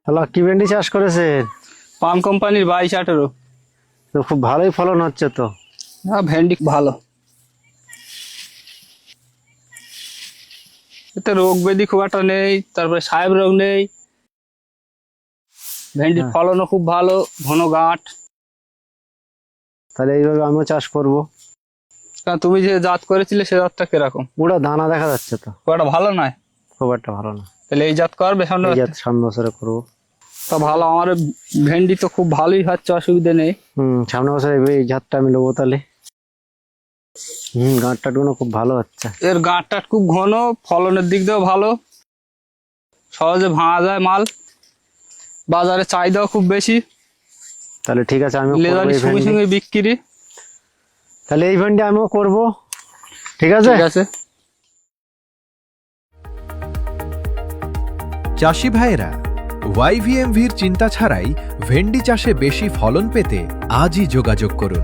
Hello, কি ভেন্ডি চাষ করেছেন? পাম কোম্পানির 22-18। তো খুব ভালোই ফলন হচ্ছে তো। ভেন্ডি ভালো, এতে রোগ ব্যাধি খুব একটা নেই, তারপরে সাহেব রোগ নেই। ভেন্ডির হ্যাঁ। ফলনও খুব ভালো, ঘন গাঁট। তাহলে এইভাবে আমিও চাষ করব। কারণ তুমি যে জাত করেছিলে সে জাতটা কিরকম? পুরো দানা দেখা যাচ্ছে তো, খুব একটা ভালো নয়। খুব একটা ভালো না। তাহলে এই জাত করবে সামনে এই বছর? জাত সামনে বছরে করবো। তা ভালো, আমার ভেন্ডি তো খুব ভালোই হচ্ছে, অসুবিধা নেই। সামনে বছরে এই জাতটা আমি নেবো তাহলে। গাঁটটা টুকু খুব ভালো হচ্ছে। এর গাঁটটা খুব ঘন, ফলনের দিক দিয়েও ভালো, সহজে ভাঙা যায় মাল, বাজারে চাহিদাও খুব বেশি, তাহলে ঠিক আছে, আমিও করবো লেদারির এই সঙ্গে ভেন্ডি। সঙ্গে বিক্রি। তাহলে এই ভেন্ডি আমিও করবো, ঠিক আছে। ঠিক আছে। চাষি ভাইয়েরা, YVMVর চিন্তা ছাড়াই ভেন্ডি চাষে বেশি ফলন পেতে আজই যোগাযোগ করুন।